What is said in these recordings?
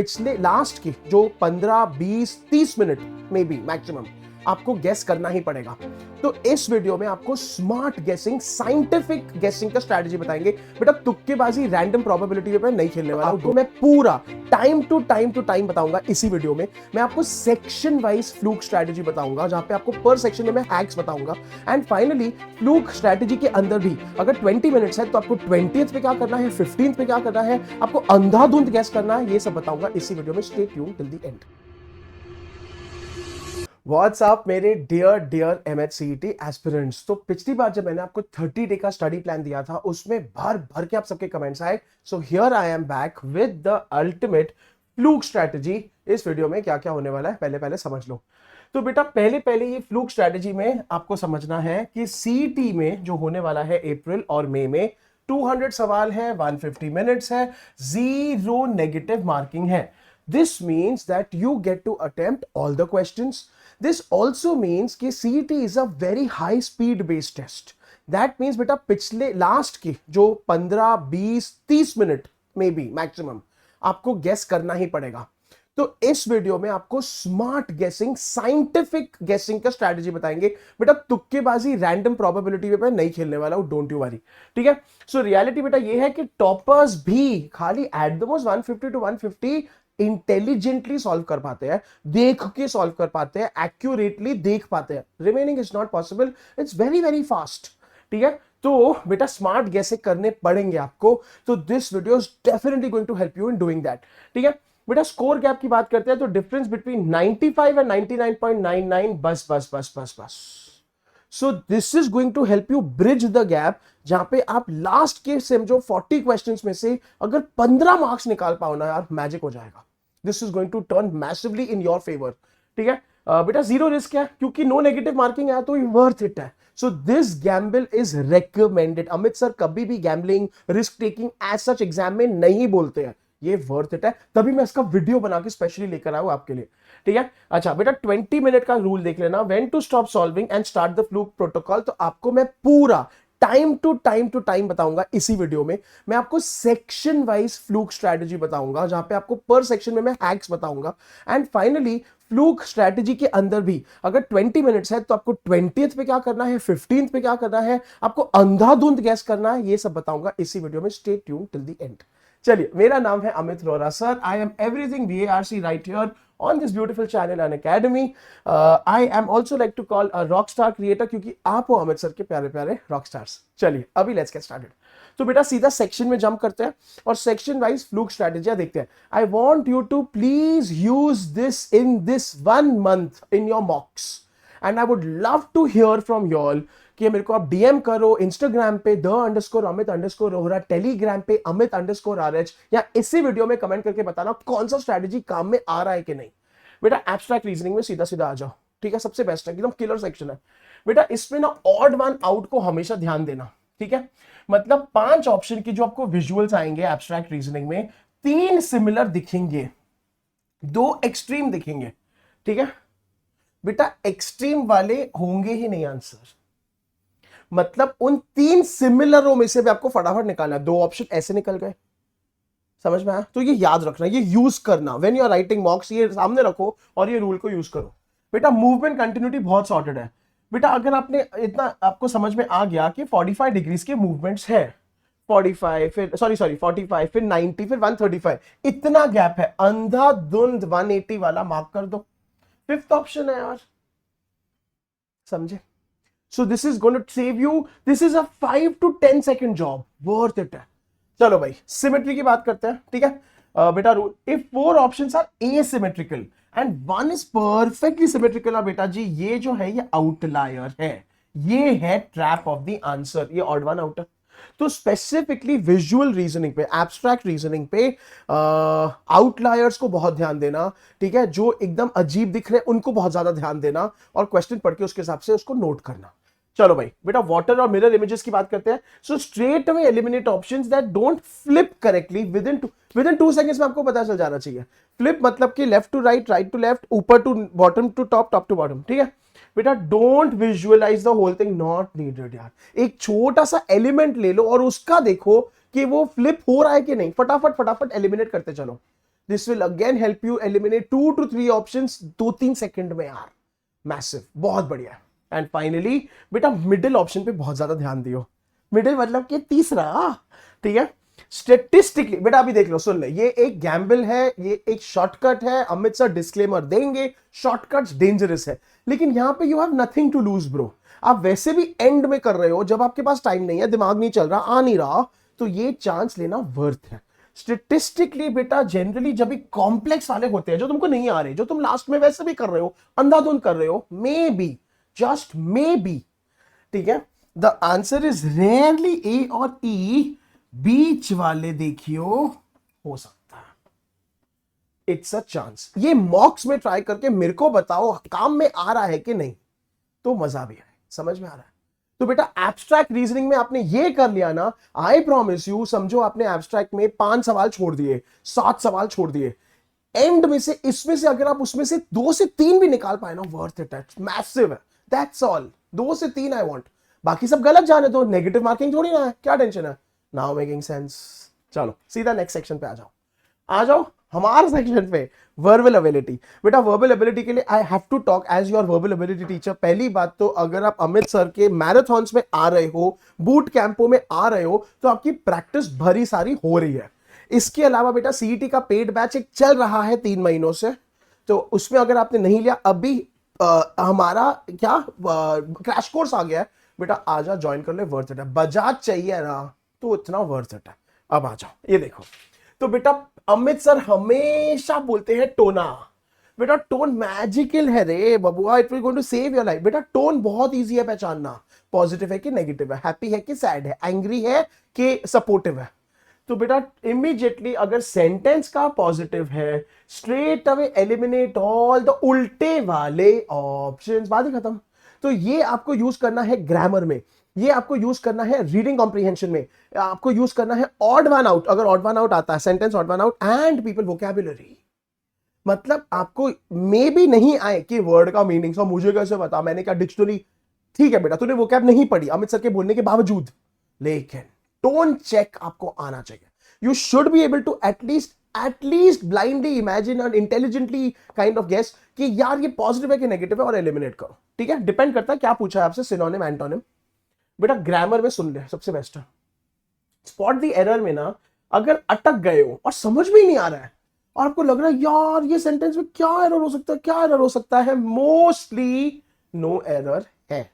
पिछले लास्ट की जो 15, 20, 30 मिनट में भी मैक्सिमम आपको गेस करना ही पड़ेगा। तो इस वीडियो में आपको स्मार्ट गेसिंग, साइंटिफिक गेसिंग का स्ट्रैटेजी बताएंगे। बेटा तुक्केबाजी, रैंडम प्रोबेबिलिटी पे नहीं खेलने वाला हूं। मैं पूरा टाइम टू टाइम बताऊंगा इसी वीडियो में। मैं आपको सेक्शन वाइज फ्लूक स्ट्रैटेजी बताऊंगा, जहां पे आपको पर सेक्शन में मैं हैक्स बताऊंगा। एंड फाइनली फ्लूक स्ट्रैटेजी के अंदर भी अगर 20 मिनट्स है तो आपको 20th पे क्या करना है, 15th पे क्या करना है, आपको अंधाधुंध गेस करना है, ये सब बताऊंगा इसी वीडियो में। Stay tuned till the end. What's up मेरे डियर MHCET एस्पिरेंट्स। तो पिछली बार जब मैंने आपको 30 डे का स्टडी प्लान दिया था, उसमें भर भर के आप सबके कमेंट्स आए। So here I am back with the ultimate fluke strategy. इस वीडियो में क्या क्या होने वाला है पहले पहले समझ लो। तो बेटा पहले ये फ्लूक स्ट्रैटेजी में आपको समझना है कि CET में जो होने वाला है अप्रैल और मई में 200 सवाल है, 150 मिनट्स है, 0 नेगेटिव मार्किंग है। This means that you get to attempt all the questions. This also means कि CET is a very high speed based test. That means बेटा पिछले लास्ट की जो 15, 20, 30 मिनट में भी मैक्सिमम आपको गेस करना ही पड़ेगा। तो इस वीडियो में आपको स्मार्ट गेसिंग, साइंटिफिक गेसिंग का स्ट्रैटेजी बताएंगे। बेटा तुक्केबाजी, रैंडम प्रोबेबिलिटी पे नहीं खेलने वाला हूं, डोंट यू वरी। ठीक है। सो रियलिटी बेटा ये है कि टॉपर्स भी खाली at the most 150 to 150 intelligently solve कर पाते हैं, देख के सॉल्व कर पाते हैं, एक्यूरेटली देख पाते हैं। Remaining is not possible, it's very very fast. ठीक है। तो बेटा स्मार्ट गेस करने पड़ेंगे आपको। तो this video is definitely going to help you in doing that. ठीक है। बेटा स्कोर गैप की बात करते हैं तो डिफरेंस बिटवीन 95 एंड 99.99 बस बस बस बस बस। So this is going to help you bridge the gap, जहां पे आप लास्ट के जो 40 क्वेश्चंस में से अगर 15 मार्क्स निकाल पाओ ना यार, मैजिक हो जाएगा। This is going to turn massively in your favour. ठीक है। बेटा जीरो रिस्क है क्योंकि नो नेगेटिव मार्किंग है, तो वर्थ इट है। So this gamble is recommended. Amit sir कभी भी gambling, risk taking as such exam में नहीं बोलते हैं। ये वर्थ इट है, तभी मैं इसका वीडियो बना के स्पेशली लेकर आया हूं आपके लिए। ठीक है। अच्छा बेटा 20 मिनट का रूल देख लेना, when to stop solving and start the fluke protocol. तो आपको मैं पूरा टाइम टू टाइम बताऊंगा इसी वीडियो में। मैं आपको सेक्शन वाइज फ्लूक स्ट्रैटेजी बताऊंगा, जहां पे आपको पर सेक्शन में मैं हैक्स बताऊंगा। एंड फाइनली फ्लूक स्ट्रैटेजी के अंदर भी अगर 20 मिनट्स है तो आपको 20th पे क्या करना है, 15th पे क्या करना है, आपको अंधाधुंध गैस करना है, ये सब बताऊंगा इसी वीडियो में। Stay tuned till the and. चलिए, मेरा नाम है Amit Rohra sir. I am everything BARC right here on this beautiful channel and academy. I am also like to call a rock star creator, क्योंकि आप हो अमित सर के प्यारे प्यारे रॉक स्टार्स। चलिए अभी लेट्स गेट स्टार्टेड। तो बेटा सीधा सेक्शन में जंप करते हैं और सेक्शन वाइज फ्लूक स्ट्रैटेजी देखते हैं। I want you to please use this in this 1 month in your mocks and I would love to hear from your कि मेरे को आप DM करो इंस्टाग्राम पे _Amit_Rohra, टेलीग्राम पे Amit_RH, या इसी वीडियो में कमेंट करके बताना कौन सा स्ट्रैटेजी काम में आ रहा है कि नहीं। बेटा एब्स्ट्रैक्ट रीजनिंग में सीधा सीधा आ जाओ। ठीक है। सबसे बेस्ट है, एकदम किलर सेक्शन है बेटा। इसमें ना ऑड वन आउट को हमेशा ध्यान देना। ठीक है। मतलब 5 ऑप्शन की जो आपको विजुअल्स आएंगे एब्स्ट्रैक्ट रीजनिंग में, 3 सिमिलर दिखेंगे, 2 एक्सट्रीम दिखेंगे। ठीक है। बेटा एक्सट्रीम वाले होंगे ही नहीं आंसर। मतलब उन 3 सिमिलरों में से भी आपको फटाफट निकालना है। 2 ऑप्शन ऐसे निकल गए, समझ में आया? तो ये याद रखना, ये यूज करना when you are writing mocks. ये सामने रखो और ये रूल को यूज करो। बेटा मूवमेंट कंटिन्यूटी बहुत सॉर्टेड है। बेटा अगर आपने इतना आपको समझ में आ गया कि 45 डिग्रीज के मूवमेंट्स है, 45 फिर 45 फिर 90 फिर 135, इतना गैप है, अंधाधुंध 180 वाला मार्क कर दो। 5th ऑप्शन है यार, समझे? So this is going to save you. This is a 5 to 10 second job. Worth it है। चलो भाई सिमेट्री की बात करते हैं। ठीक है। बेटा rule, if 4 options are asymmetrical and 1 is perfectly symmetrical, बेटा जी ये जो है ये आउटलायर है, ये है ट्रैप ऑफ द आंसर, ये ऑड वन आउट है। तो स्पेसिफिकली विजुअल रीजनिंग पे, एब्स्ट्रैक्ट रीजनिंग पे आउटलायर्स को बहुत ध्यान देना। ठीक है। जो एकदम अजीब दिख रहे हैं उनको बहुत ज्यादा ध्यान देना और क्वेश्चन पढ़ के उसके हिसाब से उसको नोट करना। चलो भाई बेटा वाटर और मिरर इमेजेस की बात करते हैं। So straight away eliminate options that don't flip correctly within 2 seconds में आपको पता चल जाना चाहिए। फ्लिप मतलब कि left to right, right to left, ऊपर to bottom to top, top to bottom. ठीक है। बेटा don't visualize the whole thing, not needed यार। एक छोटा सा एलिमेंट ले लो और उसका देखो कि वो फ्लिप हो रहा है कि नहीं, फटाफट फटाफट एलिमिनेट करते चलो। This will again help you eliminate 2 to 3 options 2-3 second में यार, मैसिव, बहुत बढ़िया। एंड फाइनली बेटा मिडिल ऑप्शन पे बहुत ज्यादा ध्यान दियो। मिडिल मतलब कि तीसरा, ठीक है। स्टेटिस्टिकली बेटा अभी देख लो, सुन ले, ये एक गैम्बल है, ये एक शॉर्टकट है। अमित सर डिस्क्लेमर देंगे, शॉर्टकट्स डेंजरस है, लेकिन यहां पे you have nothing to lose bro. आप वैसे भी एंड में कर रहे हो, जब आपके पास टाइम नहीं है, दिमाग नहीं चल रहा, आ नहीं रहा, तो ये चांस लेना वर्थ है। स्टेटिस्टिकली बेटा जनरली जब भी कॉम्प्लेक्स वाले होते हैं, जो तुमको नहीं आ रहे, जो तुम लास्ट में वैसे भी कर रहे हो, अंधाधुंध कर रहे हो, may be, just may be, ठीक है, द आंसर इज रेयरली ए और ई, बीच वाले देखियो हो सकता है। It's a chance. ये मॉक्स में ट्राई करके मेरे को बताओ काम में आ रहा है कि नहीं, तो मजा भी है, समझ में आ रहा है। तो बेटा एब्स्ट्रैक्ट रीजनिंग में आपने ये कर लिया ना, आई प्रॉमिस यू, समझो आपने एब्स्ट्रैक्ट में 5 सवाल छोड़ दिए, 7 सवाल छोड़ दिए, एंड में से इसमें से अगर आप उसमें से 2 से 3 भी निकाल पाए ना, वर्थ इट है, मैसिव है। दैट्स ऑल, 2 से 3 आई वांट, बाकी सब गलत जाने दो, नेगेटिव मार्किंग थोड़ी ना है, क्या टेंशन है। Now making sense. चलो सीधा नेक्स्ट सेक्शन पे आ जाओ, आ जाओ हमारे सेक्शन पे, वर्बल एबिलिटी। बेटा वर्बल एबिलिटी के लिए I have to talk as your verbal ability teacher. पहली बात तो अगर आप अमित सर के मैराथन्स में आ रहे हो, बूट कैंपों में आ रहे हो, तो आपकी प्रैक्टिस भरी सारी हो रही है। इसके अलावा बेटा सीईटी का पेड बैच एक चल रहा है 3 महीनों से, तो उसमें अगर आपने नहीं लिया, अभी हमारा क्या क्रैश कोर्स आ गया है, बेटा आजा ज्वाइन कर ले, वर्थ इट है। बजाज चाहिए ना तो इतना वर्थ इट है। अब आ जाओ, ये देखो, तो बेटा अमित सर हमेशा बोलते हैं टोना। बेटा टोन मैजिकल है रे बबुआ, it will going to save your life. बेटा टोन बहुत इजी है पहचानना, पॉजिटिव है कि नेगेटिव है, हैप्पी है कि सैड है, एंग्री है कि सपोर्टिव है। तो बेटा इमीडिएटली अगर सेंटेंस का पॉजिटिव है, straight away eliminate all the उल्टे वाले ऑप्शंस, बात ही खत्म। तो ये आपको यूज करना है ग्रामर में, ये आपको यूज करना है रीडिंग कॉम्प्रिहेंशन में, आपको यूज करना है ऑड वन आउट, अगर ऑड वन आउट आता है, sentence odd one out, and people vocabulary. मतलब आपको मे भी नहीं आए कि वर्ड का मीनिंग, सो मुझे कैसे पता, मैंने क्या डिक्शनरी, ठीक है बेटा तूने वोकैब नहीं पढ़ी अमित सर के बोलने के बावजूद, लेकिन टोन चेक आपको आना चाहिए। You should be able to at least blindly imagine and intelligently kind of guess कि यार ये पॉजिटिव है कि नेगेटिव है, और एलिमिनेट करो। ठीक है, डिपेंड करता है क्या पूछा है आपसे, सिनोनिम एंटोनिम। बेटा ग्रामर में सुन ले, सबसे बेस्ट है स्पॉट द एरर में ना, अगर अटक गए हो और समझ में ही नहीं आ रहा है, और आपको लग रहा है यार ये सेंटेंस में क्या एरर हो सकता है, क्या एरर हो सकता है, मोस्टली नो एरर है।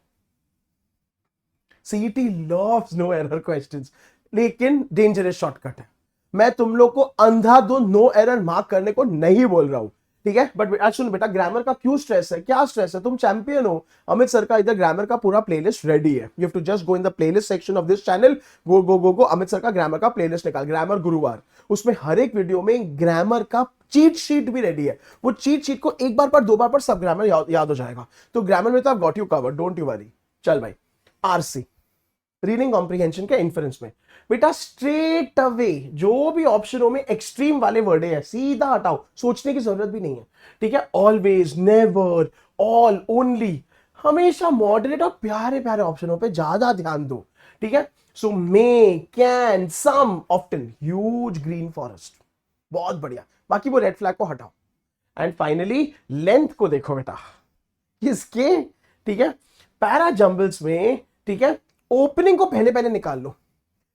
CET loves no error questions, लेकिन डेंजरस शॉर्टकट है। मैं तुम लोग को अंधाधुंध नो एरर मार्क करने को नहीं बोल रहा हूं, ठीक है, बट आज सुन बेटा, ग्रामर का क्यों स्ट्रेस है, क्या स्ट्रेस है, तुम चैंपियन हो। अमित सर का इधर ग्रामर का पूरा प्लेलिस्ट रेडी है, you have to just go in the playlist section of this channel, go go go go, Amit sir का ग्रामर का प्लेलिस्ट निकाल, ग्रामर गुरुवार, उसमें हर एक वीडियो में ग्रामर का चीट शीट भी रेडी है। वो चीट शीट को एक बार पर, 2 बार पर सब ग्रामर याद हो जाएगा। तो ग्रामर में तो आप got you cover, don't you worry. चल भाई, आरसी रीडिंग कॉम्प्रिहेंशन के इन्फ्रेंस में बेटा स्ट्रेट अवे जो भी ऑप्शनों में एक्सट्रीम वाले वर्ड है सीधा हटाओ, सोचने की जरूरत भी नहीं है। ठीक है, ऑलवेज, नेवर, ऑल, ओनली, हमेशा मॉडरेट और प्यारे प्यारे ऑप्शनों पे ज्यादा ध्यान दो। ठीक है, so may, can, some, often, huge green forest, बहुत बढ़िया। बाकी वो रेड फ्लैग को हटाओ। एंड फाइनली लेंथ को देखो बेटा इसके, ठीक है, पैरा जंबल्स में, ठीक है, ओपनिंग को पहले पहले निकाल लो।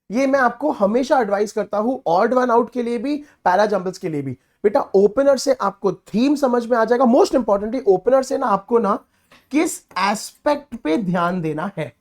ये मैं आपको हमेशा एडवाइस करता हूं, ऑड वन आउट के लिए भी, पैरा जंबल्स के लिए भी। बेटा ओपनर से आपको थीम समझ में आ जाएगा, मोस्ट इंपॉर्टेंटली ओपनर से ना आपको ना किस एस्पेक्ट पे ध्यान देना है।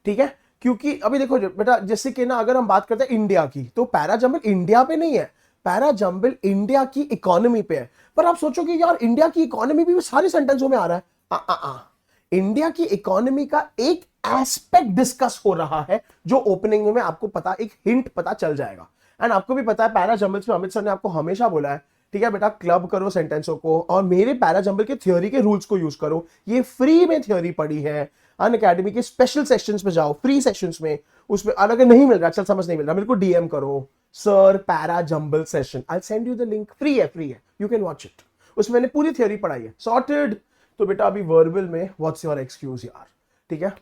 ठीक है, क्योंकि अभी देखो बेटा, जैसे कि ना अगर हम बात करते हैं इंडिया की, तो पैरा जंबल इंडिया पे नहीं है, पैरा जंबल इंडिया की इकोनॉमी पे है। पर आप सोचो कि यार इंडिया की इकोनॉमी भी सारे सेंटेंसों में आ रहा है, इंडिया की इकोनॉमी का एक एस्पेक्ट डिस्कस हो रहा है, जो ओपनिंग में आपको पता, एक हिंट पता चल जाएगा। एंड आपको भी पता है पैरा जंबल्स में अमित सर ने आपको हमेशा बोला है, ठीक है बेटा, क्लब करो सेंटेंसों को, और मेरे पैरा जंबल के थ्योरी के रूल्स को यूज करो। ये फ्री में थ्योरी पड़ी है, अनअकैडमी के स्पेशल सेक्शंस में जाओ, फ्री सेक्शंस में, उसमें अगर नहीं मिल रहा, चल समझ नहीं मिल रहा, मेरे को डीएम करो, sir para jumble session, I send you the link, free है, यू कैन वॉच इट, उसमें मैंने पूरी थ्योरी पढ़ाई है, सॉर्टेड। तो बेटा अभी वर्बल में व्हाट्स योर एक्सक्यूज यार, ठीक है,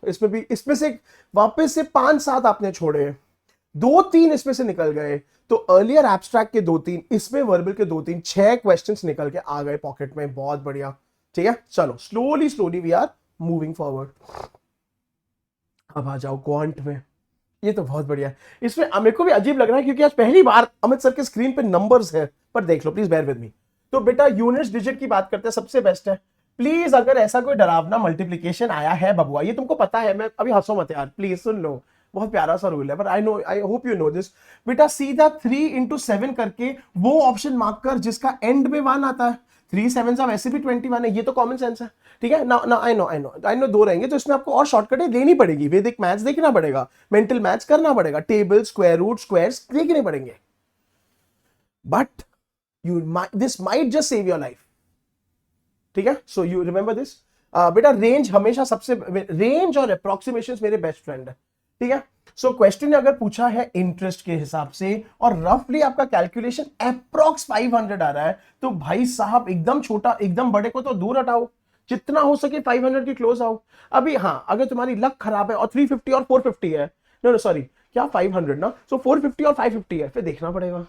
इसमें से वापस से 5-7 आपने छोड़े, 2-3 इसमें से निकल गए। तो अर्लियर एब्स्ट्रैक्ट के 2-3, इसमें वर्बल के 2-3, 6 क्वेश्चंस निकल के आ गए पॉकेट में, बहुत बढ़िया। ठीक है, चलो slowly slowly we are moving forward. अब आ जाओ क्वांट में। ये तो बहुत बढ़िया है। इसमें मेरे को भी अजीब लग रहा है क्योंकि आज पहली बार अमित सर के स्क्रीन पे नंबर्स है, पर देख लो प्लीज, बेयर विद मी। तो बेटा यूनिट्स डिजिट की बात करते हैं, सबसे बेस्ट है। प्लीज अगर ऐसा कोई डरावना मल्टीप्लीकेशन आया है बबुआ, ये तुमको पता है, मैं अभी हंसो मत यार प्लीज, सुन लो, बहुत प्यारा सा रूल है, पर I hope you know this. बेटा सीधा 3 into 7 करके वो ऑप्शन मार्क कर जिसका एंड में 1 आता है। 3 7 वैसे भी 21 है, ये तो कॉमन सेंस है। ठीक है ना ना, आई नो 2 रहेंगे, तो इसमें आपको और शॉर्टकट लेनी पड़ेगी, वैदिक मैथ्स देखना पड़ेगा, मेंटल मैथ्स करना पड़ेगा, टेबल, स्क्वायर रूट, स्क्वायर्स देखने पड़ेंगे, but this might just save your life. ठीक है, सो यू रिमेंबर दिस। बेटा रेंज हमेशा सबसे, रेंज और अप्रोक्सीमेशन मेरे बेस्ट फ्रेंड है। ठीक है, सो क्वेश्चन ने अगर पूछा है इंटरेस्ट के हिसाब से और रफली आपका कैलकुलेशन अप्रोक्स 500 आ रहा है, तो भाई साहब एकदम छोटा, एकदम बड़े को तो दूर हटाओ, जितना हो सके 500 के क्लोज आओ। अभी हाँ, अगर तुम्हारी लक खराब है और 350 और 450 है, नो नो सॉरी, क्या 500 ना, सो 450 और 550 है, फिर देखना पड़ेगा,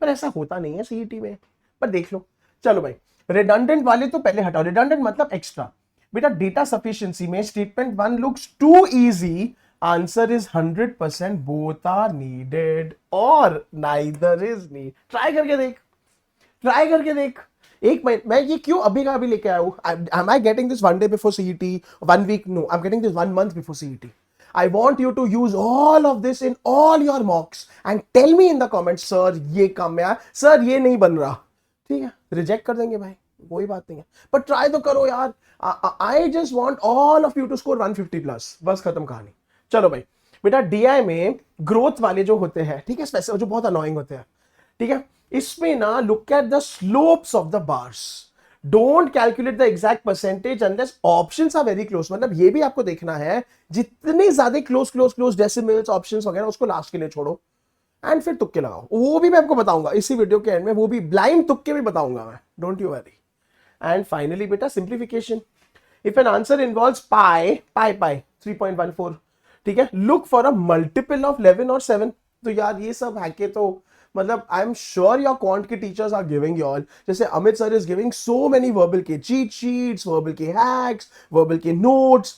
पर ऐसा होता नहीं है सीईटी में, पर देख लो। चलो भाई, रिडंडेंट वाले तो पहले हटाओ, रिडंडेंट मतलब एक्स्ट्रा। बेटा डेटा सफिशिएंसी में statement 1 looks to easy, answer is 100% both are needed और नाइदर इज नीड। ट्राई करके देख, ट्राई करके देख। एक महीने मैं ये क्यों अभी का अभी लेके आया हूं? Am I getting this 1 day before CET, 1 week? No, I am getting this 1 month before CET. I want you to use all of this in all your mocks and tell me in the comments, sir ये कम है, sir ये नहीं बन रहा। ठीक है, reject कर देंगे भाई, कोई बात नहीं है, पर ट्राई तो करो यार। I just want all of you to score 150+, बस खत्म कहानी। चलो भाई, बेटा डीआई में ग्रोथ वाले जो होते हैं, ठीक है, स्पेसिफिक जो बहुत अनोइंग होते हैं, ठीक है, इसमें ना look at the slopes of the bars, don't calculate the exact percentage unless options are very close. मतलब ये भी आपको देखना है, जितने ज्यादा close close close decimals, options वगैरह, उसको लास्ट के लिए छोड़ो एंड फिर तुक्के लगाओ। वो भी मैं आपको बताऊंगा इसी वीडियो के एंड में, वो भी ब्लाइंड तुक्के भी बताऊंगा मैं, don't you worry. And finally बेटा simplification, if an answer involves pi pi pi 3.14, ठीक है, look for a multiple of 11 और 7। तो यार ये सब है के, तो मतलब I am sure your quant के teachers are giving you all, जैसे Amit sir is giving so many verbal के चीट शीट्स, वर्बल के हैक्स, वर्बल के नोट्स,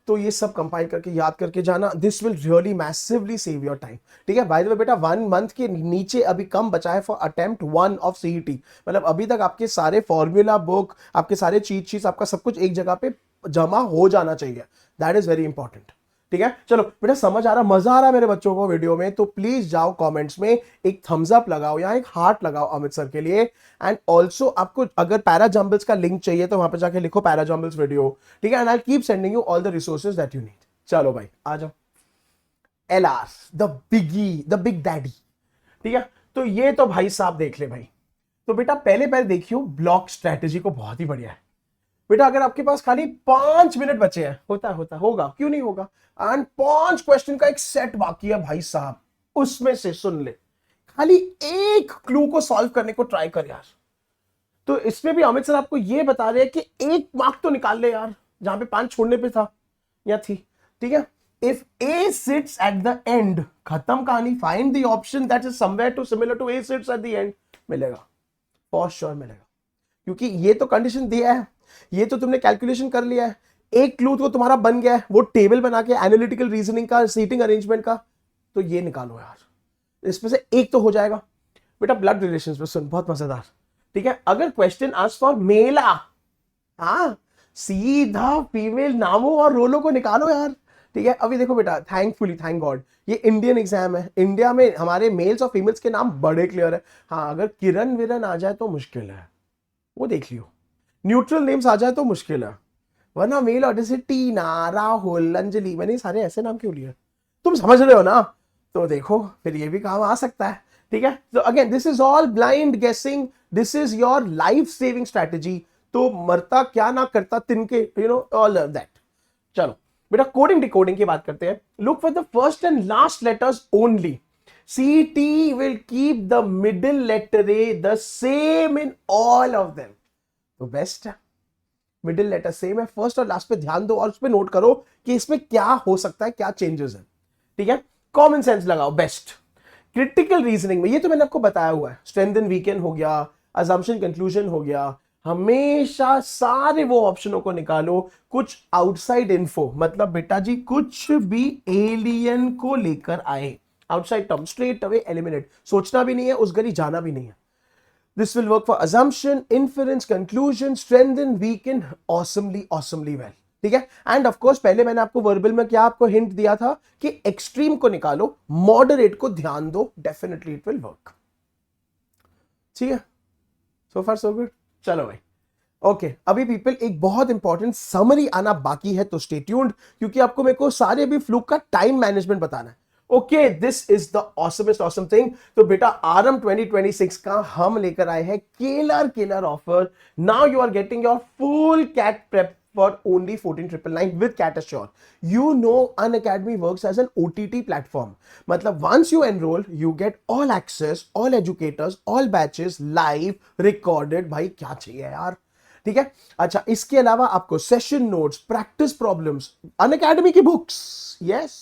तो ये सब कंपाइल करके याद करके जाना, this will really massively save your time. ठीक है, बाय द वे बेटा 1 month के नीचे अभी कम बचा है फॉर अटेम्प्ट 1 ऑफ सीईटी, मतलब अभी तक आपके सारे फॉर्मूला बुक, आपके सारे चीट शीट्स, आपका सब कुछ एक जगह पे जमा हो जाना चाहिए, दैट इज वेरी इंपॉर्टेंट। ठीक है, चलो बेटा समझ आ रहा, मजा आ रहा मेरे बच्चों को वीडियो में, तो प्लीज जाओ कमेंट्स में एक थम्स अप लगाओ या एक हार्ट लगाओ अमित सर के लिए। एंड ऑल्सो आपको अगर पैराजम्बल्स का लिंक चाहिए तो वहां पे जाके लिखो पैराजम्बल्स वीडियो। ठीक है, and I keep sending you all the resources that you need. चलो भाई आ जाओ, LR the biggie, the big daddy. ठीक है, तो ये तो भाई साहब देख ले भाई। तो बेटा पहले पहले देखियो ब्लॉक स्ट्रेटेजी को, बहुत ही बढ़िया है बेटा। अगर आपके पास खाली 5 मिनट बचे हैं, होता होगा, क्यों नहीं होगा, एंड 5 क्वेश्चन का एक सेट बाकी है भाई साहब, उसमें से सुन ले, खाली एक क्लू को सॉल्व करने को ट्राई कर यार। तो इसमें भी अमित सर आपको ये बता रहे हैं कि 1 मार्क तो निकाल ले यार, जहां पे 5 छोड़ने पे था या थी। ठीक है, if A sits at the end, खत्म कहानी, find the option that is somewhere to similar to A sits at the end, मिलेगा, फॉर श्योर मिलेगा, क्योंकि ये तो कंडीशन दिया है, ये तो तुमने कैलकुलेशन कर लिया है, एक क्लू तो तुम्हारा बन गया है, वो टेबल बना के एनालिटिकल रीजनिंग का, सीटिंग अरेंजमेंट का, तो ये निकालो यार, इसमें से एक तो हो जाएगा। बेटा ब्लड रिलेशंस पे सुन, बहुत मजेदार। ठीक है, अगर क्वेश्चन आस्क फॉर मेला, हाँ सीधा फीमेल नामों और रोलों को निकालो यार। ठीक है, अभी देखो बेटा, थैंकफुली, थैंक गॉड, ये इंडियन एग्जाम है, इंडिया में हमारे मेल्स और फीमेल्स के नाम बड़े क्लियर है। हाँ, अगर किरण विरन आ जाए तो मुश्किल है, वो देख लियो, न्यूट्रल नेम्स आ जाए तो मुश्किल है, वरना मेल और जैसे टीना, राहुल, अंजलि, मैंने सारे ऐसे नाम क्यों लिए, तुम समझ रहे हो ना, तो देखो फिर ये भी काम आ सकता है। ठीक है, तो again this is all blind guessing, this is your life saving strategy, तो मरता क्या ना करता तिनके, यू नो ऑल दैट। चलो बेटा कोडिंग डिकोडिंग की बात करते हैं, look for the first and last letters only, CT will keep the middle letter A the same in all of them, तो बेस्ट है, मिडिल लेटर सेम है, first और लास्ट पे ध्यान दो और उस पे नोट करो कि इसमें क्या हो सकता है, क्या चेंजेस है। ठीक है, कॉमन सेंस लगाओ बेस्ट। क्रिटिकल रीजनिंग में ये तो मैंने आपको बताया हुआ है, स्ट्रेंथ एंड वीकेंड हो गया, अजम्पशन कंक्लूजन हो गया, हमेशा सारे वो ऑप्शनों को निकालो। कुछ आउटसाइड इन्फो, मतलब बेटा जी कुछ भी एलियन को लेकर आए, outside term straight away eliminate, सोचना भी नहीं है, उस गली जाना भी नहीं है। This will work for assumption, inference, conclusion, strengthen, weaken, awesomely well। ठीक है। एंड ऑफ कोर्स पहले मैंने आपको वर्बल में क्या आपको हिंट दिया था कि एक्सट्रीम को निकालो, मॉडरेट को ध्यान दो, डेफिनेटली इट विल वर्क। ठीक है, सो फार सो गुड। चलो भाई, ओके अभी पीपल एक बहुत इंपॉर्टेंट समरी आना बाकी है, तो स्टे ट्यून्ड, क्योंकि आपको मेरे को सारे अभी फ्लूक का टाइम मैनेजमेंट बताना है। Okay, this is the awesomest awesome thing. तो बेटा आरएम 2026 का हम लेकर आए हैं killer offer. Now you are getting your full CAT prep for only 14,999 with Cat Assure. You know Unacademy works as an OTT platform. मतलब once you enroll, you get all access, all educators, all batches, live, recorded. भाई क्या चाहिए यार, ठीक है। अच्छा, इसके अलावा आपको session notes, practice problems, Unacademy की बुक्स, यस,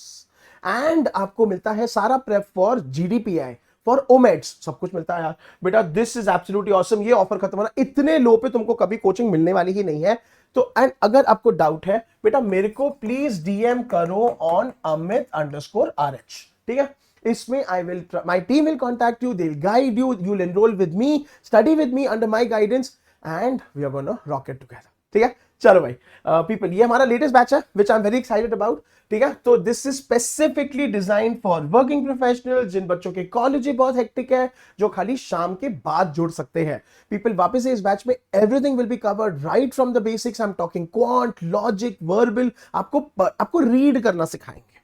एंड आपको मिलता है सारा प्रेप फॉर जीडीपीआई, फॉर ओमेट्स, सब कुछ मिलता है यार। बेटा दिस इज एब्सोल्युटली ऑसम। ये ऑफर खत्म होना, इतने लो पे तुमको कभी कोचिंग मिलने वाली ही नहीं है। तो एंड अगर आपको डाउट है बेटा मेरे को प्लीज डीएम करो ऑन amit_rh, ठीक है। इसमें I will, my team will contact you, they will guide you, you will enroll with me, study with me under my guidance, and we are gonna rock it together. ठीक है, चलो भाई people, ये हमारा latest batch है which I am very excited about. ठीक है, तो this is specifically design for working professional, जिन बच्चों के कॉलेज बहुत हेक्टिक है, जो खाली शाम के बाद जुड़ सकते हैं। पीपल वापस से इस बैच में everything will be covered right from the basics. I am talking quant, logic, verbal, आपको रीड करना सिखाएंगे,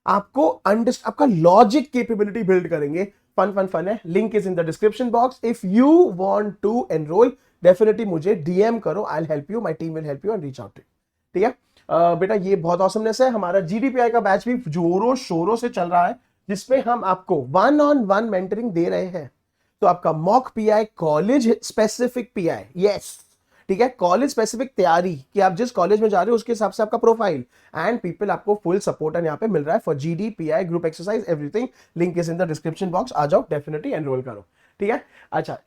आपको आपका लॉजिक कैपेबिलिटी बिल्ड करेंगे। फन है। Link is in the description box. If you want to enroll definitely मुझे DM करो, I will help you, my team will help you and reach out to. ठीक है बेटा, ये बहुत ऑसमनेस है। हमारा जीडीपीआई का बैच भी जोरों शोरों से चल रहा है, जिसमें हम आपको 1-on-1 मेंटरिंग दे रहे हैं। तो आपका mock pi, college specific pi, yes, ठीक है, कॉलेज स्पेसिफिक तैयारी कि आप जिस कॉलेज में जा रहे हो उसके हिसाब से आपका प्रोफाइल, एंड पीपल आपको फुल सपोर्ट यहाँ पे मिल रहा है for GD, PI, group exercise, everything. Link is in the description box, आ जाओ, डेफिनेटली एनरोल करो। ठीक है, अच्छा,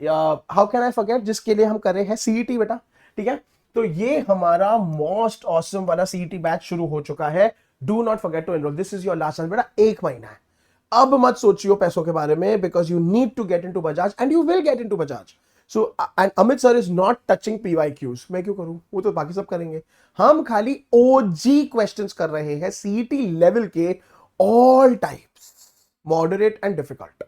हाउ कैन आई फॉरगेट, जिसके लिए हम कर रहे हैं सीईटी बेटा। ठीक है, तो ये हमारा मोस्ट ऑसम वाला सीईटी बैच शुरू हो चुका है। Do not forget to enroll, this is your last chance बेटा, 1 महीना है। अब मत सोचियो पैसों के बारे में, because you need to get into Bajaj and you will get into Bajaj. So and Amit sir is not touching PYQs, मैं क्यों करूं, वो तो बाकी सब करेंगे। हम खाली ओजी क्वेश्चंस कर रहे हैं सीईटी लेवल के, all types, moderate and difficult.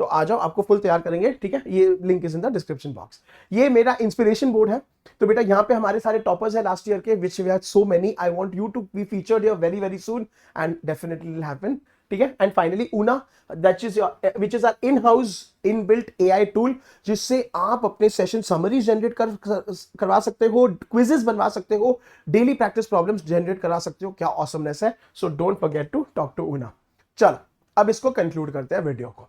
तो आ जाओ, आपको फुल तैयार करेंगे। ठीक है, ये link is in the description box. ये मेरा इंस्पिरेशन बोर्ड है। तो बेटा यहाँ पे हमारे सारे टॉपर्स हैं लास्ट ईयर के, which we had so many. I want you to be featured here very very soon, and definitely will happen. ठीक है, and finally Una, that is which is our in house inbuilt AI tool, जिससे आप अपने session summaries generate करवा सकते हो, quizzes बनवा सकते हो, डेली प्रैक्टिस प्रॉब्लम्स जनरेट करा सकते हो। क्या ऑसमनेस है। So don't forget to talk to Una. चलो अब इसको कंक्लूड करते हैं वीडियो को।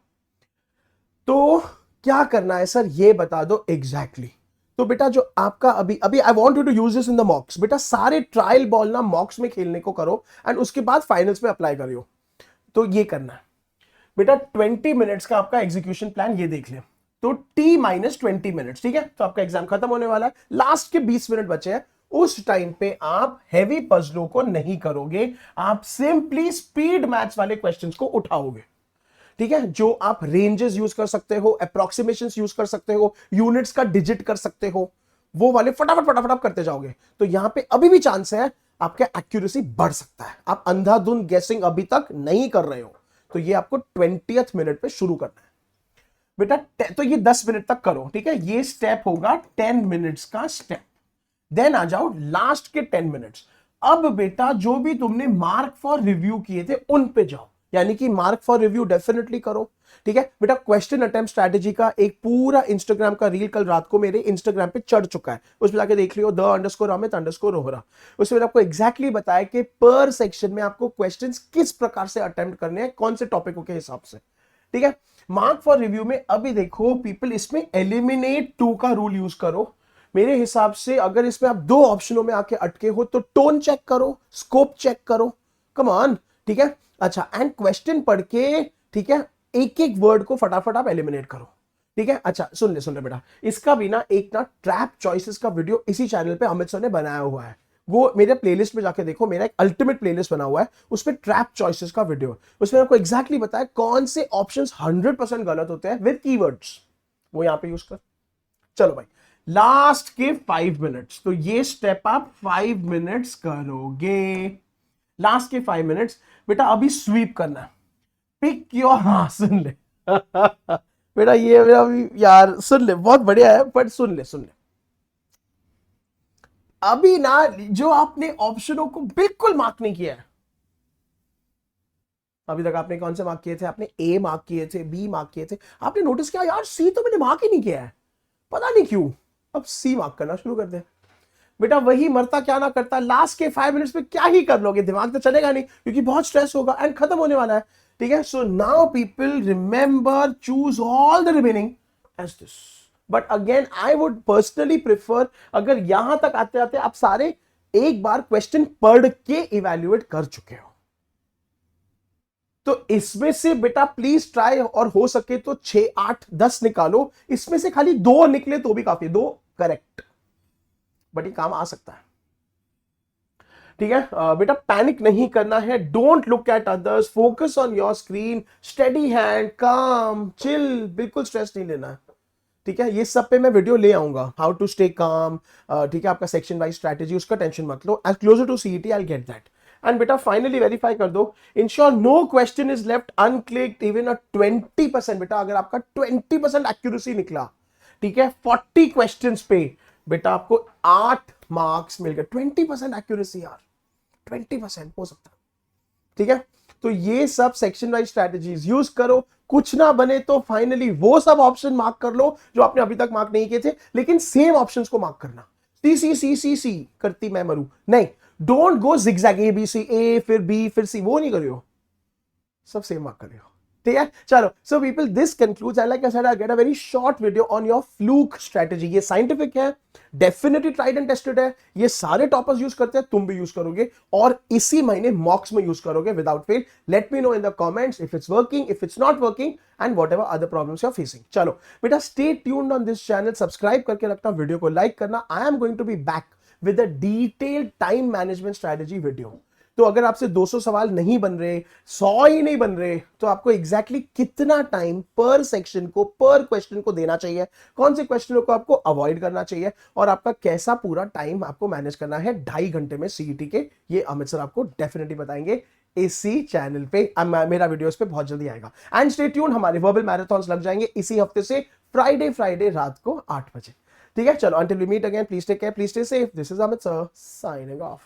तो क्या करना है सर, ये बता दो एग्जैक्टली। तो बेटा जो आपका अभी I want you to use this in the mocks. बेटा सारे ट्रायल बॉल ना मॉक्स में खेलने को करो, एंड उसके बाद फाइनल्स में अप्लाई करियो। तो ये करना है बेटा, 20 मिनट्स का आपका एग्जीक्यूशन प्लान, ये देख ले। तो T-20 मिनट्स, ठीक है, तो आपका एग्जाम खत्म होने वाला है, लास्ट के 20 मिनट बचे हैं। उस टाइम पे आप हैवी पजलों को नहीं करोगे, आप सिंपली स्पीड मैथ्स वाले क्वेश्चंस को उठाओगे। ठीक है, जो आप रेंजेस यूज कर सकते हो, अप्रोक्सीमेशंस यूज कर सकते हो, यूनिट्स का डिजिट कर सकते हो, वो वाले फटाफट फटाफट आप करते जाओगे। तो यहां पे अभी भी चांस है आपका एक्यूरेसी बढ़ सकता है। आप अंधाधुंध गेसिंग अभी तक नहीं कर रहे हो, तो ये आपको 20th मिनट पे शुरू करना है बेटा। तो ये 10 मिनट तक करो, ठीक है, ये स्टेप होगा 10 मिनट्स का स्टेप। देन आ जाओ लास्ट के 10 मिनट्स। अब बेटा जो भी तुमने मार्क फॉर रिव्यू किए थे उन पे जाओ, यानी कि मार्क फॉर रिव्यू डेफिनेटली करो। ठीक है बेटा, क्वेश्चन अटेम्प्ट स्ट्रैटेजी का एक पूरा इंस्टाग्राम का रील कल रात को मेरे इंस्टाग्राम पे चढ़ चुका है, उसमें जाके देख लियो, _Amit_रोहरा। उसमें आपको एग्जैक्टली बताया कि पर सेक्शन में आपको क्वेश्चंस किस प्रकार से अटेम्प्ट करने हैं, कौन से टॉपिकों के हिसाब से। ठीक है, मार्क फॉर रिव्यू में अभी देखो पीपल, इसमें एलिमिनेट 2 का रूल यूज करो। मेरे हिसाब से अगर इसमें आप 2 ऑप्शनों में आके अटके हो तो टोन चेक करो, स्कोप चेक करो, कम ऑन। ठीक है, अच्छा, एंड क्वेश्चन पढ़ के, ठीक है, एक एक वर्ड को फटाफट आप एलिमिनेट करो, ठीक है। अच्छा सुन ले बेटा, इसका भी ना एक ना ट्रैप चॉइसेस का वीडियो इसी चैनल पे अमित सर ने बनाया हुआ है, वो मेरे प्लेलिस्ट में जाके देखो, मेरा एक अल्टीमेट प्लेलिस्ट बना हुआ है, उसमें ट्रैप चॉइसेस का वीडियो, उसमें आपको एग्जैक्टली बताया कौन से ऑप्शंस 100% गलत होते हैं विद कीवर्ड्स, वो यहां पे यूज कर। चलो भाई, लास्ट के 5 मिनट्स, तो ये स्टेप आप 5 मिनट्स करोगे, लास्ट के 5 मिनट्स बेटा अभी स्वीप करना है, पिक योर, हाँ सुन ले बेटा ये मेरा अभी यार सुन ले, बहुत बढ़िया है, बट सुन ले अभी ना, जो आपने ऑप्शनों को बिल्कुल मार्क नहीं किया है अभी तक, आपने कौन से मार्क किए थे, आपने ए मार्क किए थे, बी मार्क किए थे, आपने नोटिस किया यार सी तो मैंने मार्क ही नहीं किया है, पता नहीं क्यों, अब सी मार्क करना शुरू कर दे बेटा, वही मरता क्या ना करता, लास्ट के 5 मिनट्स में क्या ही कर लोगे, दिमाग तो चलेगा नहीं क्योंकि बहुत स्ट्रेस होगा एंड खत्म होने वाला है, ठीक है। So now people remember, choose all the remaining as this, but again I would personally prefer, अगर यहां तक आते आते आप सारे एक बार क्वेश्चन पढ़ के इवेल्युएट कर चुके हो, तो इसमें से बेटा प्लीज ट्राई, और हो सके तो 6 8 10 निकालो, इसमें से खाली 2 निकले तो भी काफी, 2 करेक्ट, बट ये काम आ सकता है, ठीक है। बेटा पैनिक नहीं करना है, don't look at others, focus on your screen, steady hand, काम, चिल, बिल्कुल स्ट्रेस नहीं लेना है, ठीक है। ये सब पे मैं वीडियो ले आऊंगा, हाउ टू स्टे काम, ठीक है, आपका सेक्शन वाइज स्ट्रैटेजी, उसका टेंशन मत लो, as closer to CET I get that. And बेटा फाइनली वेरीफाई कर दो, ensure no question is left unclicked, even a 20%, बेटा अगर आपका 20% एक्यूरेसी निकला, ठीक है, 40 क्वेश्चंस पे बेटा आपको 8 मार्क्स मिल गए, 20% एक्यूरेसी यार, 20% हो सकता है, ठीक है। तो ये sub section wise strategies use करो, कुछ ना बने तो फाइनली वो सब ऑप्शन मार्क कर लो जो आपने अभी तक मार्क नहीं किए थे, लेकिन सेम ऑप्शंस को मार्क करना, सी सी सी सी सी करती मैं मरू नहीं, don't go zigzag, A B C, A फिर बी फिर सी, वो नहीं करियो, सब सेम मार्क करियो, ठीक है। चलो, so people this concludes, I like I said, I get a very short video on your fluke strategy, ये साइंटिफिक है, डेफिनेटली ट्राइड एंड टेस्टेड है, ये सारे टॉपर्स यूज करते हैं, तुम भी यूज करोगे और इसी महीने मॉक्स में यूज करोगे without fail. Let me know in the comments if it's working, if it's not working, and whatever other problems you are facing. चलो बेटा, stay tuned on this channel, subscribe करके रखना, वीडियो को लाइक करना। I am going to be back with a detailed time management strategy video. तो अगर आपसे 200 सवाल नहीं बन रहे, 100 ही नहीं बन रहे, तो आपको एग्जैक्टली कितना टाइम पर सेक्शन को, पर क्वेश्चन को देना चाहिए, कौन से क्वेश्चनों को आपको अवॉइड करना चाहिए, और आपका कैसा पूरा टाइम आपको मैनेज करना है 2.5 घंटे में सीईटी के, ये अमित सर आपको डेफिनेटली बताएंगे इसी चैनल पे। मेरा वीडियो इस पे बहुत जल्दी आएगा। एंड स्टे ट्यून्ड, हमारे वर्बल मैराथन्स लग जाएंगे इसी हफ्ते से, फ्राइडे रात को 8 बजे, ठीक है। चलो, until we meet again, please take care, please stay safe, this is Amit sir signing of.